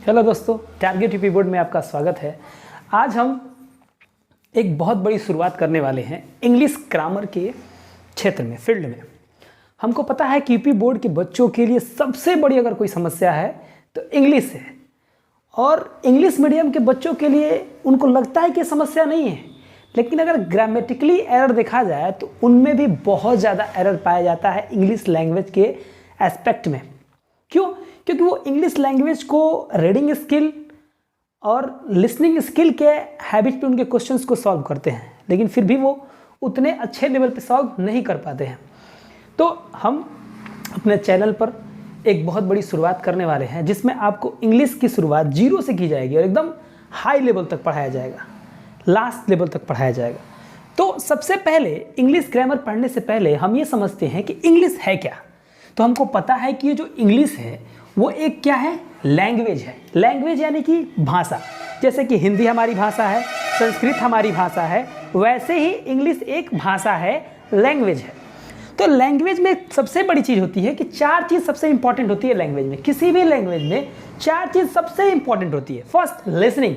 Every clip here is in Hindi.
हेलो दोस्तों, टारगेट यूपी बोर्ड में आपका स्वागत है। आज हम एक बहुत बड़ी शुरुआत करने वाले हैं इंग्लिश ग्रामर के क्षेत्र में, फील्ड में। हमको पता है कि यूपी बोर्ड के बच्चों के लिए सबसे बड़ी अगर कोई समस्या है तो इंग्लिश है, और इंग्लिश मीडियम के बच्चों के लिए उनको लगता है कि समस्या नहीं है, लेकिन अगर ग्रामेटिकली एरर देखा जाए तो उनमें भी बहुत ज़्यादा एरर पाया जाता है इंग्लिश लैंग्वेज के एस्पेक्ट में। क्यों? क्योंकि वो इंग्लिश लैंग्वेज को रीडिंग स्किल और लिसनिंग स्किल के हैबिट पे उनके क्वेश्चंस को सॉल्व करते हैं, लेकिन फिर भी वो उतने अच्छे लेवल पे सॉल्व नहीं कर पाते हैं। तो हम अपने चैनल पर एक बहुत बड़ी शुरुआत करने वाले हैं, जिसमें आपको इंग्लिश की शुरुआत जीरो से की जाएगी और एकदम हाई लेवल तक पढ़ाया जाएगा, लास्ट लेवल तक पढ़ाया जाएगा। तो सबसे पहले इंग्लिश ग्रामर पढ़ने से पहले हम ये समझते हैं कि इंग्लिश है क्या। तो हमको पता है कि ये जो इंग्लिश है वो एक क्या है, लैंग्वेज है। लैंग्वेज यानी कि भाषा, जैसे कि हिंदी हमारी भाषा है, संस्कृत हमारी भाषा है, वैसे ही इंग्लिश एक भाषा है, लैंग्वेज है। तो लैंग्वेज में सबसे बड़ी चीज़ होती है कि चार चीज़ सबसे इंपॉर्टेंट होती है लैंग्वेज में। किसी भी लैंग्वेज में चार चीज़ सबसे इंपॉर्टेंट होती है। फर्स्ट, लिसनिंग,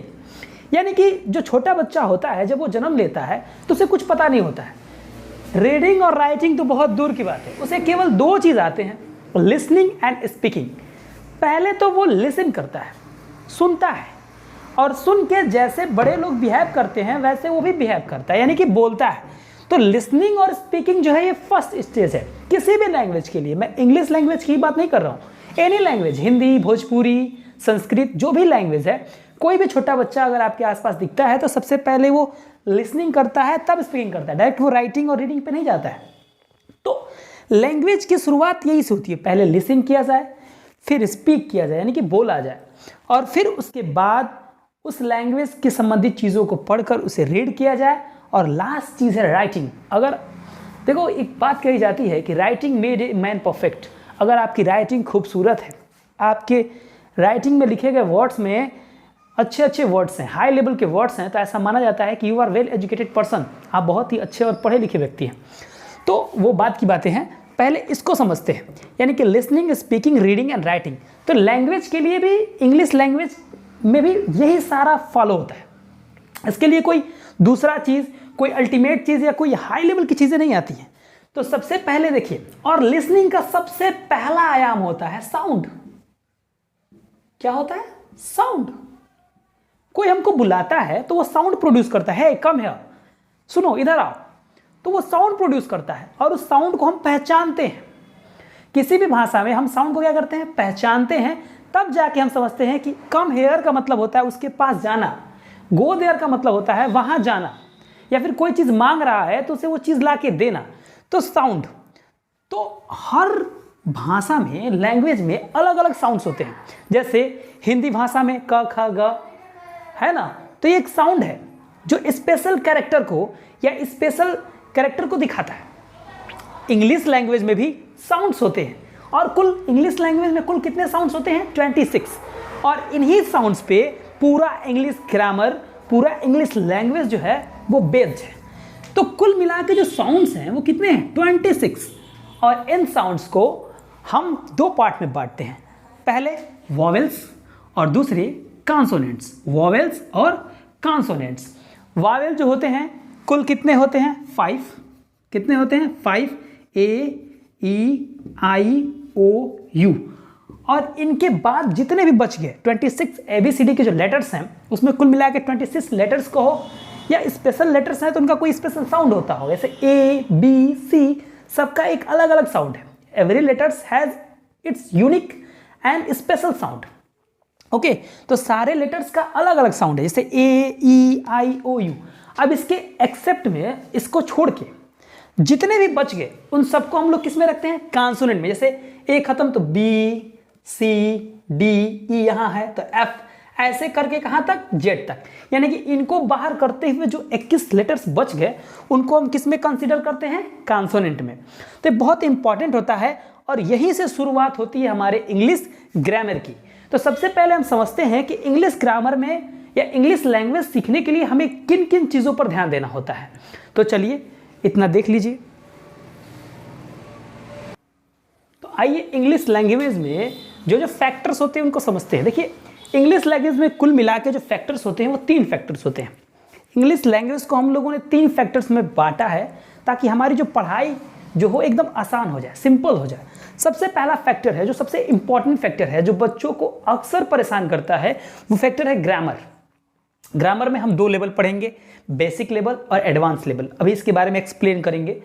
यानी कि जो छोटा बच्चा होता है जब वो जन्म लेता है तो उसे कुछ पता नहीं होता है। रीडिंग और राइटिंग तो बहुत दूर की बात है, उसे केवल दो चीज़ आते हैं, लिसनिंग एंड स्पीकिंग। पहले तो वो लिसन करता है, सुनता है, और सुन के जैसे बड़े लोग बिहेव करते हैं वैसे वो भी बिहेव करता है, यानी कि बोलता है। तो लिसनिंग और स्पीकिंग जो है ये फर्स्ट स्टेज है किसी भी लैंग्वेज के लिए। मैं इंग्लिश लैंग्वेज की बात नहीं कर रहा हूँ, एनी लैंग्वेज, हिंदी, भोजपुरी, संस्कृत, जो भी लैंग्वेज है, कोई भी छोटा बच्चा अगर आपके आसपास दिखता है तो सबसे पहले वो लिसनिंग करता है, तब स्पीकिंग करता है, डायरेक्ट वो राइटिंग और रीडिंग पे नहीं जाता है। तो लैंग्वेज की शुरुआत यही से होती है, पहले लिसन किया जाए, फिर स्पीक किया जाए यानी कि बोला जाए, और फिर उसके बाद उस लैंग्वेज के संबंधित चीज़ों को पढ़कर उसे रीड किया जाए, और लास्ट चीज़ है राइटिंग। अगर देखो, एक बात कही जाती है कि writing made a man perfect. अगर आपकी राइटिंग खूबसूरत है, आपके राइटिंग में लिखे गए वर्ड्स में अच्छे अच्छे वर्ड्स हैं, हाई लेवल के वर्ड्स हैं, तो ऐसा माना जाता है कि you are well educated person, आप बहुत ही अच्छे और पढ़े लिखे व्यक्ति हैं। तो वो बात की बातें हैं, पहले इसको समझते हैं, यानी कि listening, speaking, reading and writing. तो लैंग्वेज के लिए भी, इंग्लिश लैंग्वेज में भी यही सारा फॉलो होता है। इसके लिए कोई दूसरा चीज़, कोई अल्टीमेट चीज़ या कोई हाई लेवल की चीज़ें नहीं आती हैं। तो सबसे पहले देखिए, और लिसनिंग का सबसे पहला आयाम होता है साउंड। क्या होता है? साउंड। कोई हमको बुलाता है तो वो साउंड प्रोड्यूस करता है, कम है, सुनो, इधर आओ, तो वो साउंड प्रोड्यूस करता है, और उस साउंड को हम पहचानते हैं। किसी भी भाषा में हम साउंड को क्या करते हैं? पहचानते हैं, तब जाके हम समझते हैं कि कम हेयर का मतलब होता है उसके पास जाना, गो देयर का मतलब होता है वहां जाना, या फिर कोई चीज़ मांग रहा है तो उसे वो चीज़ ला के देना। तो साउंड, तो हर भाषा में, लैंग्वेज में अलग अलग साउंड्स होते हैं। जैसे हिंदी भाषा में क ख ग है ना, तो ये एक साउंड है जो स्पेशल कैरेक्टर को या स्पेशल कैरेक्टर को दिखाता है। इंग्लिश लैंग्वेज में भी साउंड्स होते हैं, और कुल इंग्लिश लैंग्वेज में कुल कितने साउंड्स होते हैं? 26। और इन्हीं साउंड्स पे पूरा इंग्लिश ग्रामर, पूरा इंग्लिश लैंग्वेज जो है वो बेस्ड है। तो कुल मिला के जो साउंड्स हैं वो कितने हैं? 26। और इन साउंड्स को हम दो पार्ट में बांटते हैं, पहले वॉवेल्स और दूसरे कॉन्सोनेंट्स। वॉवेल्स और कॉन्सोनेंट्स। वॉवेल जो होते हैं कुल कितने होते हैं? 5। कितने होते हैं? 5, ए, ई, आई, ओ, यू। और इनके बाद जितने भी बच गए 26 ABCD के जो लेटर्स हैं, उसमें कुल मिला के 26 लेटर्स को हो, या स्पेशल लेटर्स हैं तो उनका कोई स्पेशल साउंड होता हो, जैसे ए, बी, सी, सबका एक अलग अलग साउंड है। Every letters has its unique and special sound. Okay, तो सारे लेटर्स का अलग अलग साउंड है, जैसे ए, ई, आई, ओ, यू। अब इसके एक्सेप्ट में, इसको छोड़ के जितने भी बच गए उन सबको हम लोग किस में रखते हैं? कॉन्सोनेंट में। जैसे ए खत्म तो बी, सी, डी, ई यहाँ है तो एफ, ऐसे करके कहाँ तक? जेड तक। यानी कि इनको बाहर करते हुए जो 21 लेटर्स बच गए उनको हम किस में कंसीडर करते हैं? कॉन्सोनेंट में। तो बहुत इंपॉर्टेंट होता है, और यहीं से शुरुआत होती है हमारे इंग्लिश ग्रामर की। तो सबसे पहले हम समझते हैं कि इंग्लिश ग्रामर में या इंग्लिश लैंग्वेज सीखने के लिए हमें किन किन चीज़ों पर ध्यान देना होता है। तो चलिए इतना देख लीजिए। तो आइए इंग्लिश लैंग्वेज में जो जो फैक्टर्स होते हैं उनको समझते हैं। देखिए, इंग्लिश लैंग्वेज में कुल मिला के जो फैक्टर्स होते हैं वो 3 फैक्टर्स होते हैं। इंग्लिश लैंग्वेज को हम लोगों ने 3 फैक्टर्स में बांटा है ताकि हमारी जो पढ़ाई जो हो एकदम आसान हो जाए, सिंपल हो जाए। सबसे पहला फैक्टर है, जो सबसे इंपॉर्टेंट फैक्टर है, जो बच्चों को अक्सर परेशान करता है, वो फैक्टर है ग्रामर। ग्रामर में हम 2 लेवल पढ़ेंगे, बेसिक लेवल और एडवांस लेवल। अभी इसके बारे में एक्सप्लेन करेंगे।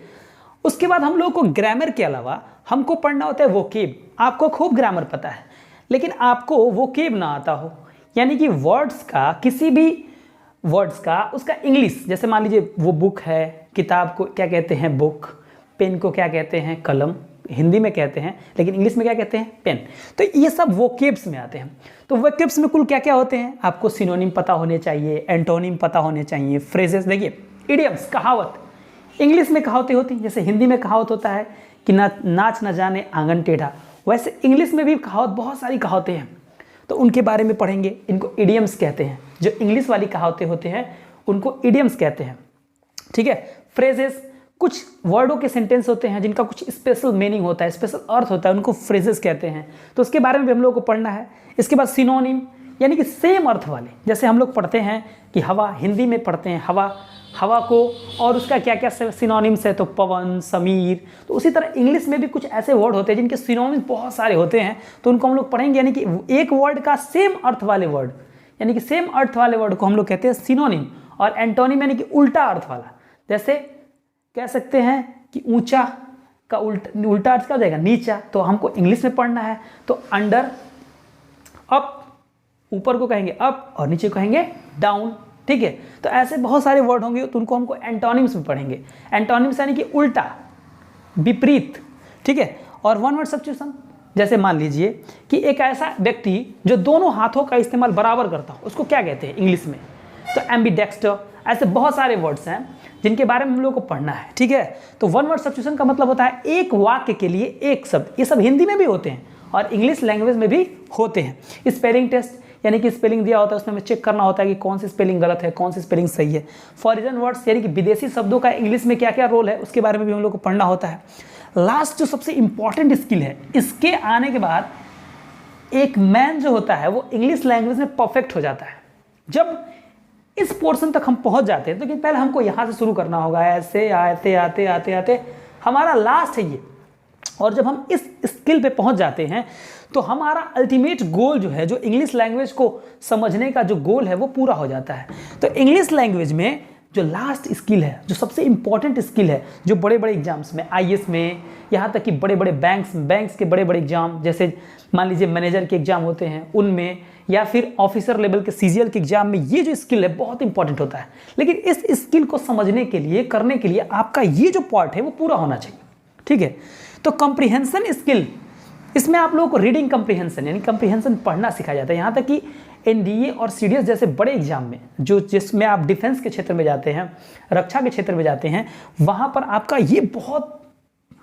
उसके बाद हम लोगों को ग्रामर के अलावा हमको पढ़ना होता है वोकेब। आपको खूब ग्रामर पता है, लेकिन आपको वोकेब ना आता हो, यानी कि वर्ड्स का, किसी भी वर्ड्स का उसका इंग्लिश, जैसे मान लीजिए वो बुक है, किताब को क्या कहते हैं बुक, पेन को क्या कहते हैं कलम, हिंदी में कहते हैं, लेकिन इंग्लिश में क्या कहते हैं पेन। तो ये सब वोकेब्स में आते हैं। तो वोकेब्स में कुल क्या क्या होते हैं, आपको सिनोनिम पता होने चाहिए, एंटोनिम पता होने चाहिए, फ्रेजेस, देखिए इडियम्स, कहावत। इंग्लिश में कहावतें होती हैं, जैसे हिंदी में कहावत होता है कि नाच न जाने आंगन टेढ़ा, वैसे इंग्लिश में भी कहावत, बहुत सारी कहावतें हैं, तो उनके बारे में पढ़ेंगे। इनको इडियम्स कहते हैं। जो इंग्लिश वाली कहावतें होते हैं उनको इडियम्स कहते हैं, ठीक है। फ्रेजेस, कुछ वर्डों के सेंटेंस होते हैं जिनका कुछ स्पेशल मीनिंग होता है, स्पेशल अर्थ होता है, उनको फ्रेजेस कहते हैं, तो उसके बारे में भी हम लोग को पढ़ना है। इसके बाद सिनोनिम, यानी कि सेम अर्थ वाले, जैसे हम लोग पढ़ते हैं कि हवा, हिंदी में पढ़ते हैं हवा को, और उसका क्या क्या सिनोनिम्स है, तो पवन, समीर। तो उसी तरह इंग्लिश में भी कुछ ऐसे वर्ड होते हैं जिनके सिनोनिम्स बहुत सारे होते हैं, तो उनको हम लोग पढ़ेंगे। यानी कि एक वर्ड का सेम अर्थ वाले वर्ड, यानी कि सेम अर्थ वाले वर्ड को हम लोग कहते हैं सिनोनिम। और एंटोनिम यानी कि उल्टा अर्थ वाला, जैसे कह सकते हैं कि ऊंचा का उल्टा अर्थ क्या हो जाएगा, नीचा। तो हमको इंग्लिश में पढ़ना है, तो अंडर, अप, ऊपर को कहेंगे अप और नीचे को कहेंगे डाउन, ठीक है। तो ऐसे बहुत सारे वर्ड होंगे, तो उनको हमको एंटोनिम्स में पढ़ेंगे। एंटोनिम्स यानी कि उल्टा, विपरीत, ठीक है। और वन वर्ड सब्स्टिट्यूशन, जैसे मान लीजिए कि एक ऐसा व्यक्ति जो दोनों हाथों का इस्तेमाल बराबर करता हो, उसको क्या कहते हैं इंग्लिश में, तो एम्बीडेक्स्टर। ऐसे बहुत सारे वर्ड्स हैं जिनके बारे में हम लोग को पढ़ना है, ठीक है। तो वन वर्ड सब्स्टिट्यूशन का मतलब होता है एक वाक्य के लिए एक शब्द। ये सब हिंदी में भी होते हैं और इंग्लिश लैंग्वेज में भी होते हैं। स्पेलिंग टेस्ट, यानी कि स्पेलिंग दिया होता है, उसमें हमें चेक करना होता है कि कौन सी स्पेलिंग गलत है, कौन सी स्पेलिंग सही है। फॉरेन वर्ड्स, यानी कि विदेशी शब्दों का इंग्लिश में क्या क्या रोल है, उसके बारे में भी हम लोग को पढ़ना होता है। लास्ट जो सबसे इंपॉर्टेंट स्किल है, इसके आने के बाद एक मैन जो होता है वो इंग्लिश लैंग्वेज में परफेक्ट हो जाता है। जब इस पोर्शन तक हम पहुंच जाते हैं, तो पहले हमको यहाँ से शुरू करना होगा, ऐसे आते आते आते आते हमारा लास्ट है ये। और जब हम इस स्किल पे पहुंच जाते हैं, तो हमारा अल्टीमेट गोल जो है, जो इंग्लिश लैंग्वेज को समझने का जो गोल है, वो पूरा हो जाता है। तो इंग्लिश लैंग्वेज में जो लास्ट स्किल है, जो सबसे इंपॉर्टेंट स्किल है, जो बड़े बड़े एग्जाम्स में, आईएएस में, यहाँ तक कि बड़े बड़े बैंक्स के बड़े बड़े एग्जाम, जैसे मान लीजिए मैनेजर के एग्जाम होते हैं उनमें, या फिर ऑफिसर लेवल के सीजीएल के एग्जाम में, ये जो स्किल है बहुत इंपॉर्टेंट होता है। लेकिन इस स्किल को समझने के लिए, करने के लिए आपका ये जो पार्ट है वो पूरा होना चाहिए, ठीक है। तो कॉम्प्रिहेंशन स्किल, इसमें आप लोगों को रीडिंग कॉम्प्रिहेंशन, यानी कॉम्प्रिहेंशन पढ़ना सिखाया जाता है। यहाँ तक कि एनडीए और सीडीएस जैसे बड़े एग्जाम में, जो जिसमें आप डिफेंस के क्षेत्र में जाते हैं, रक्षा के क्षेत्र में जाते हैं, वहाँ पर आपका ये बहुत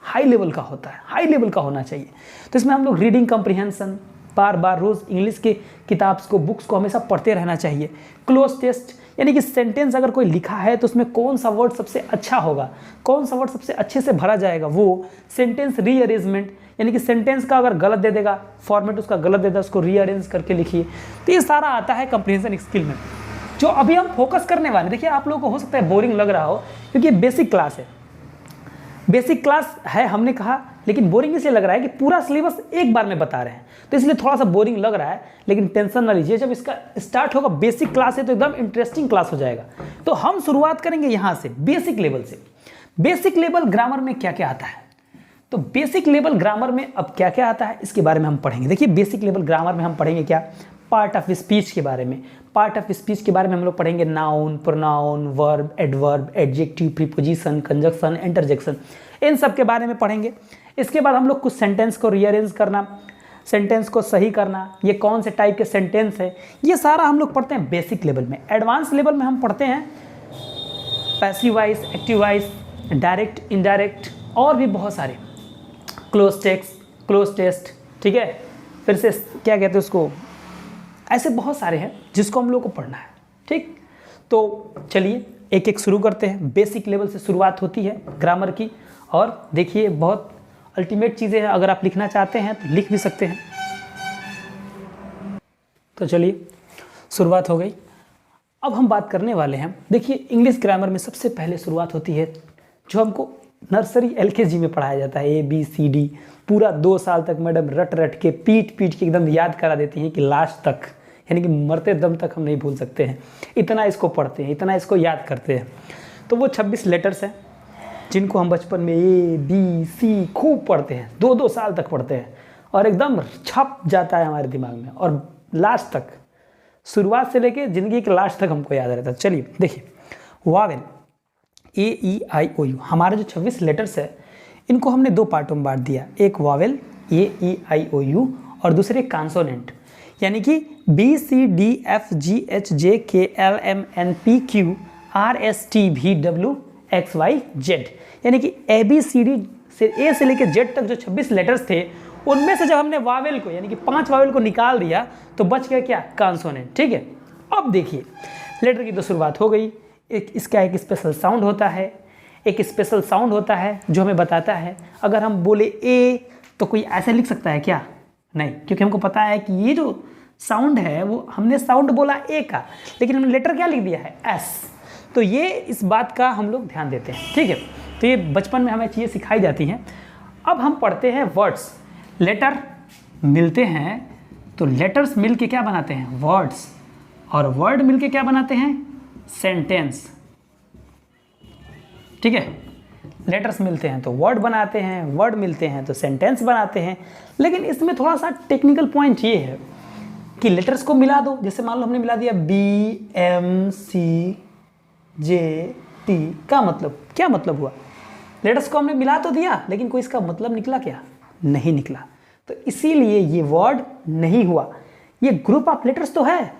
हाई लेवल का होता है, हाई लेवल का होना चाहिए। तो इसमें हम लोग रीडिंग कॉम्प्रिहेंशन बार बार रोज़ इंग्लिश के किताब को, बुक्स को हमेशा पढ़ते रहना चाहिए। क्लोज टेस्ट, यानी कि सेंटेंस अगर कोई लिखा है तो उसमें कौन सा वर्ड सबसे अच्छा होगा, कौन सा वर्ड सबसे अच्छे से भरा जाएगा, वो सेंटेंस रीअरेंजमेंट, यानी कि सेंटेंस का अगर गलत दे देगा, फॉर्मेट उसका गलत दे देगा, उसको रीअरेंज करके लिखिए। तो ये सारा आता है कॉम्प्रिहेंशन स्किल में, जो अभी हम फोकस करने वाले। देखिए आप लोगों को हो सकता है बोरिंग लग रहा हो, क्योंकि बेसिक क्लास है, बेसिक क्लास है हमने कहा, लेकिन बोरिंग इसलिए लग रहा है कि पूरा सिलेबस एक बार में बता रहे हैं, तो इसलिए थोड़ा सा बोरिंग लग रहा है। लेकिन टेंशन ना लीजिए, जब इसका स्टार्ट होगा, बेसिक क्लास है तो एकदम इंटरेस्टिंग क्लास हो जाएगा। तो हम शुरुआत करेंगे यहाँ से, बेसिक लेवल से। बेसिक लेवल ग्रामर में क्या क्या आता है, तो बेसिक लेवल ग्रामर में अब क्या क्या आता है इसके बारे में हम पढ़ेंगे। देखिए बेसिक लेवल ग्रामर में हम पढ़ेंगे क्या, पार्ट ऑफ स्पीच के बारे में। पार्ट ऑफ स्पीच के बारे में हम लोग पढ़ेंगे noun, pronoun, verb, adverb, adjective, preposition, conjunction, interjection, इन सब के बारे में पढ़ेंगे। इसके बाद हम लोग कुछ सेंटेंस को रीअरेंज करना, सेंटेंस को सही करना, ये कौन से टाइप के सेंटेंस है, ये सारा हम लोग पढ़ते हैं बेसिक लेवल में। एडवांस लेवल में हम पढ़ते हैं passive voice, active voice, direct, indirect, और भी बहुत सारे, क्लोज टेस्ट, ठीक है। फिर से क्या कहते हैं उसको, ऐसे बहुत सारे हैं जिसको हम लोग को पढ़ना है, ठीक। तो चलिए एक एक शुरू करते हैं। बेसिक लेवल से शुरुआत होती है ग्रामर की, और देखिए बहुत अल्टीमेट चीज़ें हैं। अगर आप लिखना चाहते हैं तो लिख भी सकते हैं। तो चलिए शुरुआत हो गई। अब हम बात करने वाले हैं, देखिए इंग्लिश ग्रामर में सबसे पहले शुरुआत होती है जो हमको नर्सरी LKG में पढ़ाया जाता है, ABCD। पूरा 2 साल तक मैडम रट रट के पीट के एकदम याद करा देती हैं कि लास्ट तक, यानी कि मरते दम तक हम नहीं भूल सकते हैं। इतना इसको पढ़ते हैं, इतना इसको याद करते हैं। तो वो 26 लेटर्स हैं जिनको हम बचपन में ABC खूब पढ़ते हैं, 2-2 साल तक पढ़ते हैं और एकदम छप जाता है हमारे दिमाग में, और लास्ट तक, शुरुआत से लेके ज़िंदगी के लास्ट तक हमको याद रहता है। चलिए देखिए, वावेल AEIOU, हमारे जो 26 लेटर्स है इनको हमने 2 पार्टों में बांट दिया। एक वावेल AEIOU और दूसरे कॉन्सोनेंट, यानी कि BCDFGHJKLMNPQRSTVWXYZ, यानी कि ABCD से A से लेकर Z तक जो 26 लेटर्स थे उनमें से जब हमने वावेल को, यानी कि 5 वावेल को निकाल दिया तो बच गया क्या, कॉन्सोनेंट। ठीक है, अब देखिए लेटर की तो शुरुआत हो गई। इसका एक स्पेशल साउंड होता है, एक स्पेशल साउंड होता है जो हमें बताता है, अगर हम बोले A तो कोई ऐसे लिख सकता है क्या, नहीं, क्योंकि हमको पता है कि ये जो साउंड है वो हमने साउंड बोला A का, लेकिन हमने लेटर क्या लिख दिया है, S। तो ये इस बात का हम लोग ध्यान देते हैं। ठीक है, तो ये बचपन में हमें चीज़ें सिखाई जाती हैं। अब हम पढ़ते हैं वर्ड्स। लेटर मिलते हैं तो लेटर्स मिल के क्या बनाते हैं, वर्ड्स, और वर्ड मिल के क्या बनाते हैं, सेंटेंस। ठीक है, लेटर्स मिलते हैं तो वर्ड बनाते हैं, वर्ड मिलते हैं तो सेंटेंस बनाते हैं। लेकिन इसमें थोड़ा सा टेक्निकल पॉइंट ये है कि लेटर्स को मिला दो, जैसे मान लो हमने मिला दिया BMCJT का मतलब क्या मतलब हुआ, लेटर्स को हमने मिला तो दिया लेकिन कोई इसका मतलब निकला क्या, नहीं निकला। तो इसीलिए ये वर्ड नहीं हुआ। ये ग्रुप ऑफ लेटर्स तो है,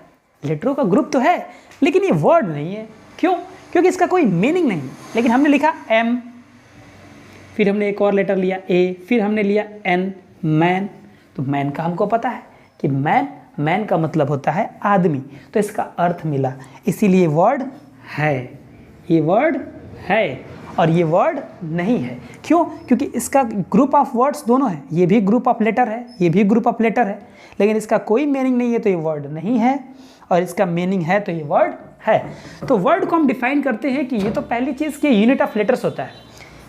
लेटरों का ग्रुप तो है, लेकिन ये वर्ड नहीं है। क्यों, क्योंकि इसका कोई मीनिंग नहीं। लेकिन हमने लिखा M, फिर हमने एक और लेटर लिया A, फिर हमने लिया N, मैन। तो मैन का हमको पता है कि मैन का मतलब होता है आदमी, तो इसका अर्थ मिला, इसीलिए वर्ड है, ये वर्ड है और ये वर्ड नहीं है। क्यों, क्योंकि इसका ग्रुप ऑफ वर्ड्स दोनों है, ये भी ग्रुप ऑफ लेटर है, ये भी ग्रुप ऑफ लेटर है, लेकिन इसका कोई मीनिंग नहीं है तो ये वर्ड नहीं है, और इसका मीनिंग है तो ये वर्ड है। तो वर्ड को हम डिफाइन करते हैं कि ये तो पहली चीज़ कि यूनिट ऑफ लेटर्स होता है,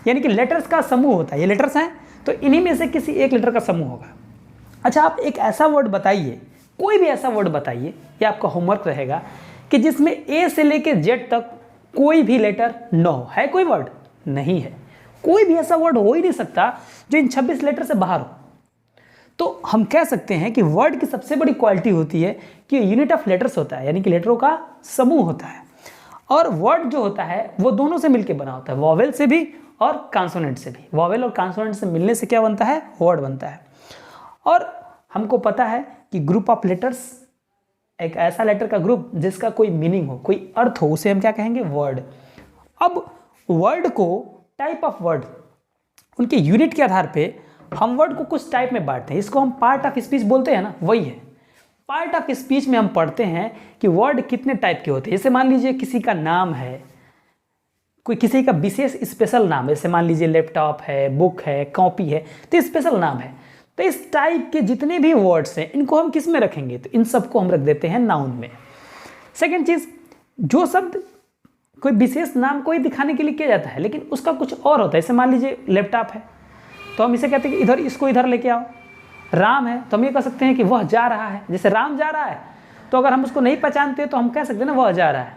यानी कि लेटर्स का समूह होता है। ये लेटर्स हैं तो इन्हीं में से किसी एक लेटर का समूह होगा। अच्छा, आप एक ऐसा वर्ड बताइए, कोई भी ऐसा वर्ड बताइए, ये आपका होमवर्क रहेगा, कि जिसमें A से लेके Z तक कोई भी लेटर न हो। है कोई वर्ड, नहीं है, कोई भी ऐसा वर्ड हो ही नहीं सकता जो इन 26 लेटर से बाहर हो। तो हम कह सकते हैं कि वर्ड की सबसे बड़ी क्वालिटी होती है कि यूनिट ऑफ लेटर्स होता है, यानी कि लेटरों का समूह होता है। और वर्ड जो होता है वो दोनों से मिलकर बना होता है, वॉवेल से भी और कॉन्सोनेंट से भी। वॉवेल और कॉन्सोनेंट से मिलने से क्या बनता है, वर्ड बनता है। और हमको पता है कि ग्रुप ऑफ लेटर्स, एक ऐसा लेटर का ग्रुप जिसका कोई मीनिंग हो, कोई अर्थ हो, उसे हम क्या कहेंगे, वर्ड। अब वर्ड को, टाइप ऑफ वर्ड, उनके यूनिट के आधार पे हम वर्ड को कुछ टाइप में बांटते हैं। इसको हम पार्ट ऑफ स्पीच बोलते हैं ना, वही है। पार्ट ऑफ स्पीच में हम पढ़ते हैं कि वर्ड कितने टाइप के होते हैं। जैसे मान लीजिए किसी का नाम है, कोई किसी का विशेष स्पेशल नाम है, जैसे मान लीजिए लैपटॉप है, बुक है, कॉपी है, तो स्पेशल नाम है। तो इस टाइप के जितने भी वर्ड्स हैं इनको हम किस में रखेंगे, तो इन सबको हम रख देते हैं नाउन में। सेकेंड चीज़, जो शब्द कोई विशेष नाम को ही दिखाने के लिए किया जाता है लेकिन उसका कुछ और होता है, जैसे मान लीजिए लैपटॉप है तो हम इसे कहते हैं कि इधर, इसको इधर लेके आओ। राम है तो हम ये कह सकते हैं कि वह जा रहा है, जैसे राम जा रहा है, तो अगर हम उसको नहीं पहचानते तो हम कह सकते हैं ना वह जा रहा है।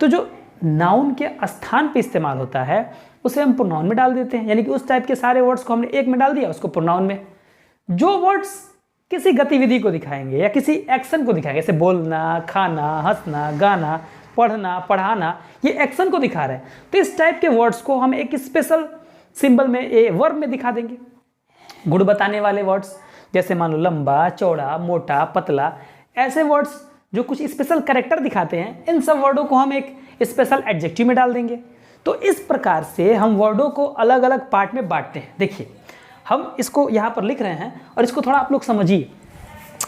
तो जो नाउन के स्थान पे इस्तेमाल होता है उसे हम प्रोनाउन में डाल देते हैं, यानी कि उस टाइप के सारे वर्ड्स को हमने एक में डाल दिया, उसको प्रोनाउन में। जो वर्ड्स किसी गतिविधि को दिखाएंगे या किसी एक्शन को दिखाएंगे, जैसे बोलना, खाना, हंसना, गाना, पढ़ना, पढ़ाना, ये एक्शन को दिखा रहे हैं, तो इस टाइप के वर्ड्स को हम एक स्पेशल सिंबल में, ए वर्ब में दिखा देंगे। गुण बताने वाले वर्ड्स, जैसे मान लो लंबा, चौड़ा, मोटा, पतला, ऐसे वर्ड्स जो कुछ स्पेशल कैरेक्टर दिखाते हैं, इन सब वर्डों को हम एक स्पेशल एडजेक्टिव में डाल देंगे। तो इस प्रकार से हम वर्डों को अलग अलग पार्ट में बांटते हैं। देखिए, हम इसको यहाँ पर लिख रहे हैं और इसको थोड़ा आप लोग समझिए।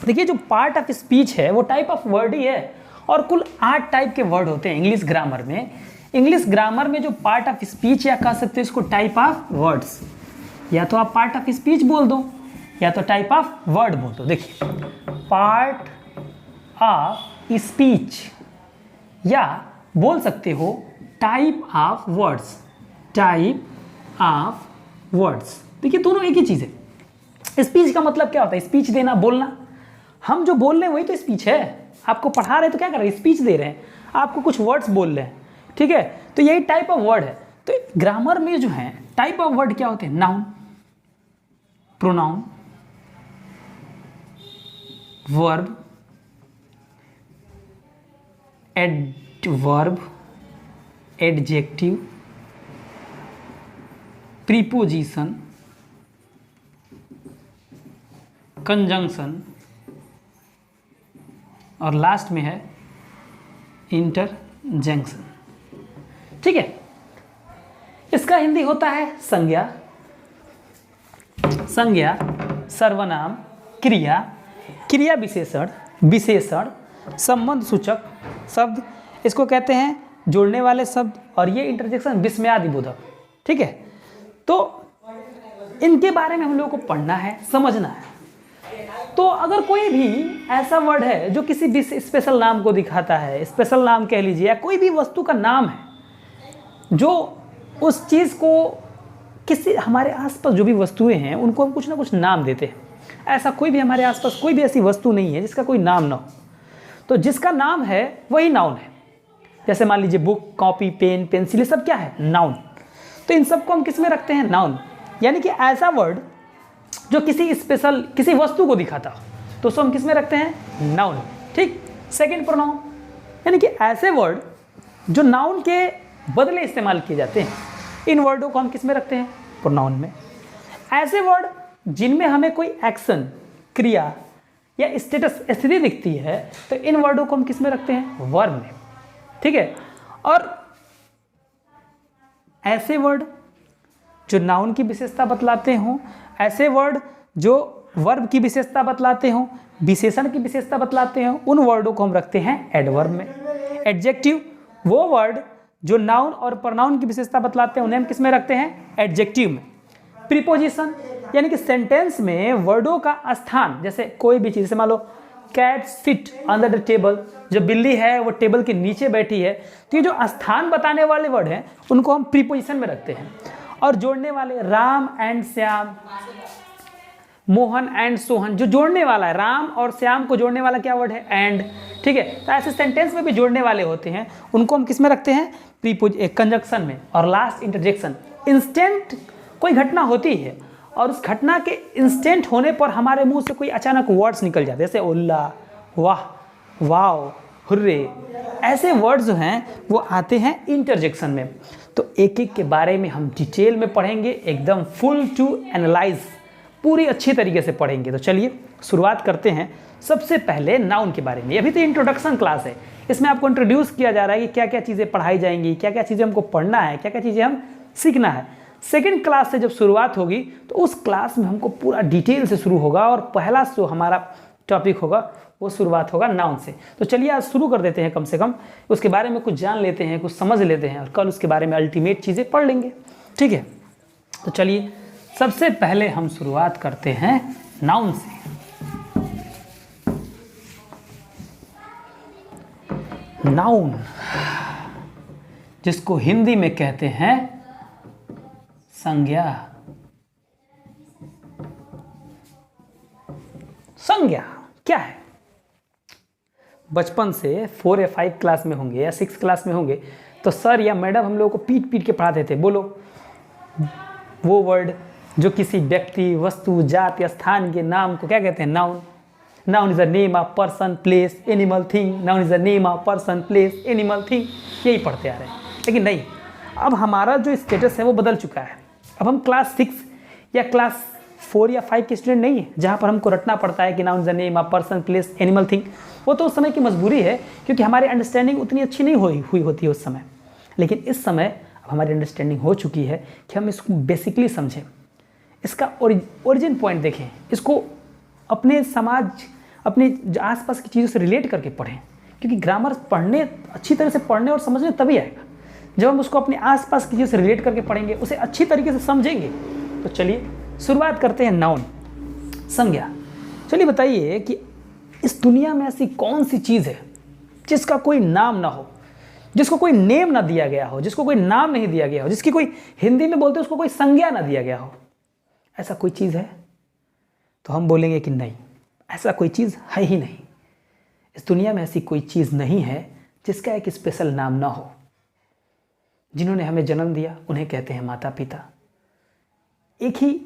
देखिए, जो पार्ट ऑफ स्पीच है वो टाइप ऑफ वर्ड ही है, और कुल 8 टाइप के वर्ड होते हैं इंग्लिश ग्रामर में। इंग्लिश ग्रामर में जो पार्ट ऑफ स्पीच, या कह सकते हो इसको टाइप ऑफ वर्ड्स, या तो आप पार्ट ऑफ स्पीच बोल दो या तो टाइप ऑफ वर्ड बोल दो। देखिए, पार्ट ऑफ स्पीच, या बोल सकते हो type of words, type of words. देखिए दोनों एक ही चीज़ है। स्पीच का मतलब क्या होता है? स्पीच देना, बोलना। हम जो बोल रहे हैं वही तो स्पीच है। आपको पढ़ा रहे हैं तो क्या कर रहे हैं? स्पीच दे रहे हैं, आपको कुछ वर्ड्स बोल रहे हैं, ठीक है। तो यही टाइप ऑफ वर्ड है। तो ग्रामर में जो है टाइप ऑफ वर्ड क्या होते हैं? Noun, pronoun, verb, adverb, adjective, preposition, conjunction, और लास्ट में है इंटरजेंक्शन, ठीक है। इसका हिंदी होता है संज्ञा, संज्ञा, सर्वनाम, क्रिया, क्रिया विशेषण, विशेषण, संबंध सूचक शब्द, इसको कहते हैं जोड़ने वाले शब्द, और ये इंटरजेक्शन विस्मयादि बोधक, ठीक है। तो इनके बारे में हम लोगों को पढ़ना है, समझना है। तो अगर कोई भी ऐसा वर्ड है जो किसी स्पेशल नाम को दिखाता है, स्पेशल नाम कह लीजिए, या कोई भी वस्तु का नाम है जो उस चीज़ को, किसी हमारे आसपास जो भी वस्तुएं हैं उनको हम कुछ ना कुछ नाम देते हैं। ऐसा कोई भी हमारे आसपास कोई भी ऐसी वस्तु नहीं है जिसका कोई नाम ना हो। तो जिसका नाम है वही नाउन है। जैसे मान लीजिए बुक, कॉपी, पेन, पेंसिल, ये सब क्या है? नाउन। तो इन सबको हम किस में रखते हैं? नाउन। यानी कि ऐसा वर्ड जो किसी स्पेशल, किसी वस्तु को दिखाता हो, तो उसको हम किस में रखते हैं? नाउन, ठीक। सेकंड प्रोनाउन, यानी कि ऐसे वर्ड जो नाउन के बदले इस्तेमाल किए जाते हैं, इन वर्डों को हम किस में रखते हैं? प्रोनाउन में। ऐसे वर्ड जिनमें हमें कोई एक्शन, क्रिया या स्टेटस, स्थिति दिखती है, तो इन वर्डों को हम किस में रखते हैं? वर्ब में, ठीक है। और ऐसे वर्ड जो नाउन की विशेषता बतलाते हों, ऐसे वर्ड जो वर्ब की विशेषता बतलाते हों, विशेषण की विशेषता बतलाते हों, उन वर्डों को हम रखते हैं एडवर्ब में। एडजेक्टिव, वो वर्ड जो नाउन और प्रोनाउन की विशेषता बतलाते हैं, उन्हें हम किस में रखते हैं? एडजेक्टिव में। प्रीपोजिशन, यानी कि सेंटेंस में वर्डों का स्थान, जैसे कोई भी चीज़, जैसे मान लो cat sit under the table, जो बिल्ली है वो टेबल के नीचे बैठी है, तो ये जो स्थान बताने वाले वर्ड हैं उनको हम प्रीपोजिशन में रखते हैं। और जोड़ने वाले, राम एंड श्याम, मोहन एंड सोहन, जो जोड़ने वाला है, राम और श्याम को जोड़ने वाला क्या वर्ड है? एंड, ठीक है। तो ऐसे सेंटेंस में भी जोड़ने वाले होते हैं, उनको हम किस में रखते हैं? कंजंक्शन में। और लास्ट इंटरजेक्शन, इंस्टेंट कोई घटना होती है और उस घटना के इंस्टेंट होने पर हमारे मुंह से कोई अचानक वर्ड्स निकल जाते हैं, जैसे उल्ला, वाह, वाओ, हुर्रे, ऐसे वर्ड्स जो हैं वो आते हैं इंटरजेक्शन में। तो एक एक के बारे में हम डिटेल में पढ़ेंगे, एकदम फुल टू एनालाइज, पूरी अच्छी तरीके से पढ़ेंगे। तो चलिए शुरुआत करते हैं। सबसे पहले नाउन के बारे में। अभी तो इंट्रोडक्शन क्लास है, इसमें आपको इंट्रोड्यूस किया जा रहा है कि क्या क्या चीज़ें पढ़ाई जाएंगी, क्या क्या चीज़ें हमको पढ़ना है, क्या क्या चीज़ें हम सीखना है। सेकेंड क्लास से जब शुरुआत होगी तो उस क्लास में हमको पूरा डिटेल से शुरू होगा, और पहला जो हमारा टॉपिक होगा वो शुरुआत होगा नाउन से। तो चलिए आज शुरू कर देते हैं, कम से कम उसके बारे में कुछ जान लेते हैं, कुछ समझ लेते हैं, और कल उसके बारे में अल्टीमेट चीज़ें पढ़ लेंगे, ठीक है। तो चलिए सबसे पहले हम शुरुआत करते हैं नाउन से। नाउन, जिसको हिंदी में कहते हैं संज्ञा। संज्ञा क्या है? बचपन से 4 या 5 क्लास में होंगे या 6 क्लास में होंगे तो सर या मैडम हम लोगों को पीट पीट के पढ़ाते थे, बोलो वो वर्ड जो किसी व्यक्ति, वस्तु, जात या स्थान के नाम को क्या कहते हैं? Noun. Noun is a name of person, place, animal, thing. Noun is a name of person, place, animal, thing. यही पढ़ते आ रहे हैं, लेकिन नहीं, अब हमारा जो स्टेटस है वो बदल चुका है। अब हम क्लास 6 या क्लास 4 या 5 के स्टूडेंट नहीं है जहाँ पर हमको रटना पड़ता है कि noun is a name of person, place, animal, thing. वो तो उस समय की मजबूरी है, क्योंकि हमारी अंडरस्टैंडिंग उतनी अच्छी नहीं हुई होती है उस समय। लेकिन इस समय अब हमारी अंडरस्टैंडिंग हो चुकी है कि हम इसको बेसिकली समझें, इसका ओरिजिन पॉइंट देखें, इसको अपने समाज, अपने आसपास की चीज़ों से रिलेट करके पढ़ें। क्योंकि ग्रामर पढ़ने, अच्छी तरह से पढ़ने और समझने तभी आएगा जब हम उसको अपने आसपास की चीज़ों से रिलेट करके पढ़ेंगे, उसे अच्छी तरीके से समझेंगे। तो चलिए शुरुआत करते हैं नाउन, संज्ञा। चलिए बताइए कि इस दुनिया में ऐसी कौन सी चीज़ है जिसका कोई नाम ना हो, जिसको कोई नेम ना दिया गया हो, जिसको कोई नाम नहीं दिया गया हो, जिसकी कोई हिंदी में बोलते उसको कोई संज्ञा ना दिया गया हो? ऐसा कोई चीज़ है? तो हम बोलेंगे कि नहीं, ऐसा कोई चीज़ है ही नहीं। इस दुनिया में ऐसी कोई चीज़ नहीं है जिसका एक स्पेशल नाम ना हो। जिन्होंने हमें जन्म दिया उन्हें कहते हैं माता पिता। एक ही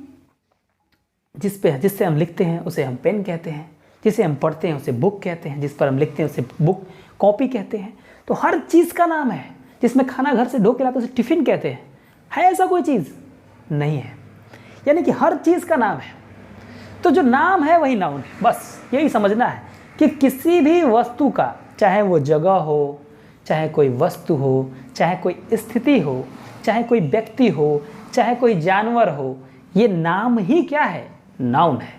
जिससे हम लिखते हैं उसे हम पेन कहते हैं, जिसे हम पढ़ते हैं उसे बुक कहते हैं, जिस पर हम लिखते हैं उसे बुक कॉपी कहते हैं। तो हर चीज़ का नाम है। जिसमें खाना घर से ढो के लाते उसे टिफ़िन कहते हैं। है ऐसा कोई चीज़? नहीं है। यानी कि हर चीज़ का नाम है। तो जो नाम है वही नाउन है। बस यही समझना है कि किसी भी वस्तु का, चाहे वो जगह हो, चाहे कोई वस्तु हो, चाहे कोई स्थिति हो, चाहे कोई व्यक्ति हो, चाहे कोई जानवर हो, ये नाम ही क्या है? नाउन है।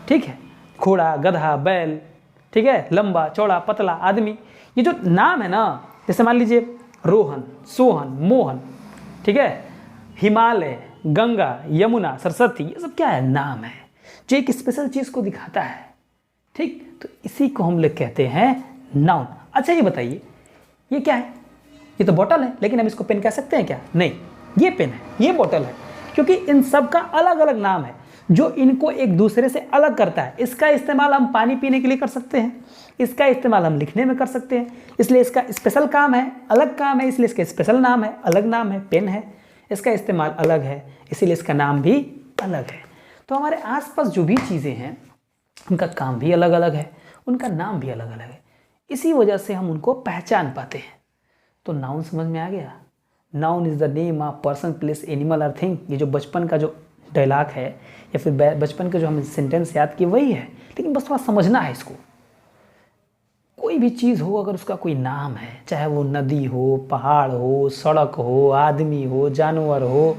ठीक है? घोड़ा, गधा, बैल, ठीक है, लंबा चौड़ा पतला आदमी, ये जो नाम है ना, जैसे मान लीजिए रोहन, सोहन, मोहन, ठीक है, हिमालय, गंगा, यमुना, सरस्वती, ये सब क्या है? नाम है जो एक स्पेशल चीज़ को दिखाता है। ठीक, तो इसी को हम लोग कहते हैं नाउन। अच्छा ये बताइए, ये क्या है? ये तो बोतल है, लेकिन हम इसको पेन कह सकते हैं क्या? नहीं, ये पेन है, ये बोतल है, क्योंकि इन सब का अलग अलग नाम है जो इनको एक दूसरे से अलग करता है। इसका इस्तेमाल हम पानी पीने के लिए कर सकते हैं, इसका इस्तेमाल हम लिखने में कर सकते हैं, इसलिए इसका स्पेशल काम है, अलग काम है, इसलिए इसका स्पेशल नाम है, अलग नाम है। पेन है, इसका इस्तेमाल अलग है, इसीलिए इसका नाम भी अलग है। तो हमारे आसपास जो भी चीज़ें हैं उनका काम भी अलग अलग है, उनका नाम भी अलग अलग है। इसी वजह से हम उनको पहचान पाते हैं। तो नाउन समझ में आ गया? Noun is the name of person, place, animal और थिंग। ये जो बचपन का जो डायलॉग है या फिर बचपन के जो हमें सेंटेंस याद किए वही है, लेकिन बस थोड़ा समझना है इसको। कोई भी चीज़ हो अगर उसका कोई नाम है, चाहे वो नदी हो, पहाड़ हो, सड़क हो, आदमी हो, जानवर हो,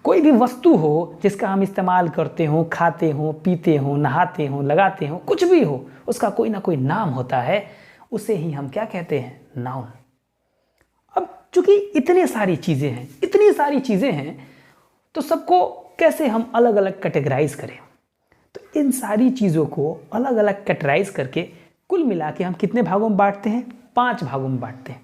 कोई भी वस्तु हो जिसका हम इस्तेमाल करते हो, खाते हो, पीते हो, नहाते हो, लगाते हो, कुछ भी हो, उसका कोई ना कोई नाम होता है, उसे ही हम क्या कहते हैं? नाउन। अब चूंकि इतनी सारी चीज़ें हैं तो सबको कैसे हम अलग अलग कैटेगराइज करें? तो इन सारी चीज़ों को अलग अलग कैटेगराइज करके कुल मिला के हम कितने भागों में बांटते हैं? 5 भागों में बांटते हैं।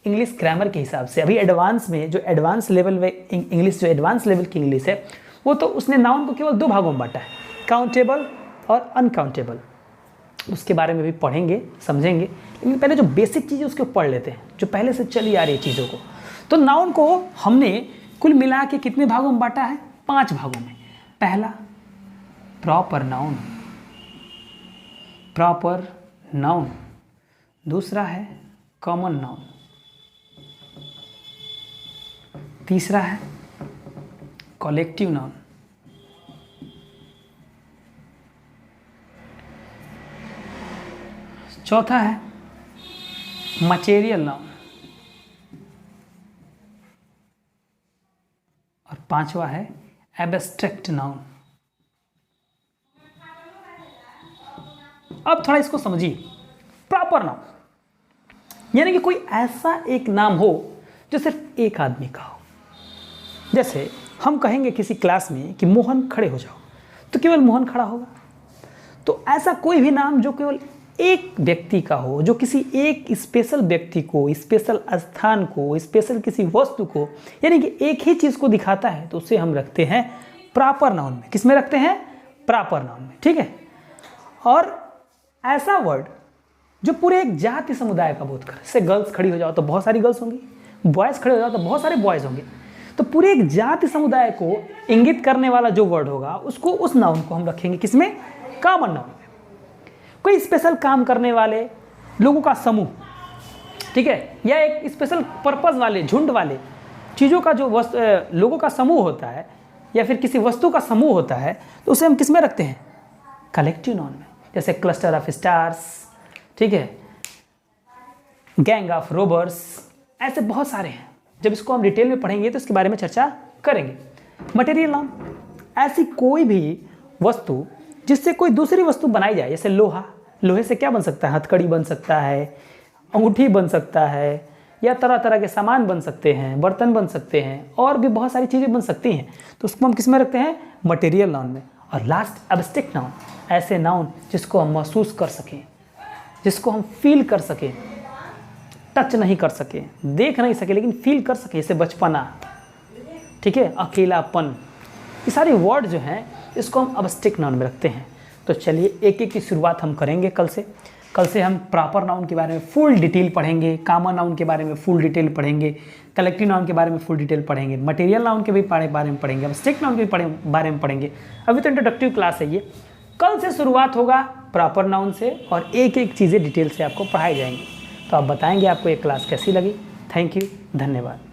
इंग्लिश ग्रामर के हिसाब से अभी एडवांस में जो एडवांस लेवल में इंग्लिश, जो एडवांस लेवल की इंग्लिश है, वो तो उसने नाउन को केवल 2 भागों में बांटा है, काउंटेबल और अनकाउंटेबल। उसके बारे में भी पढ़ेंगे, समझेंगे, लेकिन पहले जो बेसिक चीज़ें उसको पढ़ लेते हैं, जो पहले से चली आ रही चीज़ों को। तो नाउन को हमने कुल मिला के कितने भागों में बांटा है? 5 भागों में। पहला प्रॉपर नाउन, प्रॉपर नाउन। दूसरा है कॉमन नाउन। तीसरा है कलेक्टिव नाउन। चौथा है मटेरियल नाउन। और 5वां है एब्स्ट्रैक्ट नाउन। अब थोड़ा इसको समझिए। प्रॉपर नाउन यानी कि कोई ऐसा एक नाम हो जो सिर्फ एक आदमी का हो। जैसे हम कहेंगे किसी क्लास में कि मोहन खड़े हो जाओ, तो केवल मोहन खड़ा होगा। तो ऐसा कोई भी नाम जो केवल एक व्यक्ति का हो, जो किसी एक स्पेशल व्यक्ति को, स्पेशल स्थान को, स्पेशल किसी वस्तु को, यानी कि एक ही चीज़ को दिखाता है, तो उसे हम रखते हैं प्रॉपर नाउन में। किस में रखते हैं? प्रॉपर नाउन में। ठीक है। और ऐसा वर्ड जो पूरे एक जाति समुदाय का बोध करे, जैसे गर्ल्स खड़ी हो जाओ तो बहुत सारी गर्ल्स होंगी, बॉयज़ खड़े हो जाओ तो बहुत सारे बॉयज़ होंगे, तो पूरे एक जाति समुदाय को इंगित करने वाला जो वर्ड होगा उसको, उस नाउन को हम रखेंगे किसमें? कॉमन नाउन में। कोई स्पेशल काम करने वाले लोगों का समूह, ठीक है, या एक स्पेशल पर्पस वाले, झुंड वाले चीज़ों का जो लोगों का समूह होता है, या फिर किसी वस्तु का समूह होता है, तो उसे हम किस में रखते हैं? कलेक्टिव नाउन में। जैसे क्लस्टर ऑफ स्टार्स, ठीक है, गैंग ऑफ रोबर्स, ऐसे बहुत सारे हैं। जब इसको हम डिटेल में पढ़ेंगे तो इसके बारे में चर्चा करेंगे। मटेरियल नाउन, ऐसी कोई भी वस्तु जिससे कोई दूसरी वस्तु बनाई जाए, जैसे लोहा, लोहे से क्या बन सकता है? हथकड़ी बन सकता है, अंगूठी बन सकता है, या तरह तरह के सामान बन सकते हैं, बर्तन बन सकते हैं, और भी बहुत सारी चीज़ें बन सकती हैं। तो उसको हम किस में रखते हैं? मटेरियल नाउन में। और लास्ट एब्स्ट्रैक्ट नाउन, ऐसे नाउन जिसको हम महसूस कर सकें, जिसको हम फील कर सकें, टच नहीं कर सके, देख नहीं सके लेकिन फील कर सके, जैसे बचपना, ठीक है, अकेलापन, ये सारे वर्ड जो हैं इसको हम एब्स्ट्रैक्ट नाउन में रखते हैं। तो चलिए एक एक की शुरुआत हम करेंगे कल से। कल से हम प्रॉपर नाउन के बारे में फुल डिटेल पढ़ेंगे, कॉमन नाउन के बारे में फुल डिटेल पढ़ेंगे, कलेक्टिव नाउन के बारे में फुल डिटेल पढ़ेंगे, मटेरियल नाउन के भी बारे में पढ़ेंगे, एब्स्ट्रैक्ट नाउन के भी बारे में पढ़ेंगे। अभी तो इंट्रोडक्टिव क्लास है ये, कल से शुरुआत होगा प्रॉपर नाउन से और एक एक चीज़ें डिटेल से आपको पढ़ाई जाएंगी। तो आप बताएंगे आपको ये क्लास कैसी लगी। थैंक यू, धन्यवाद।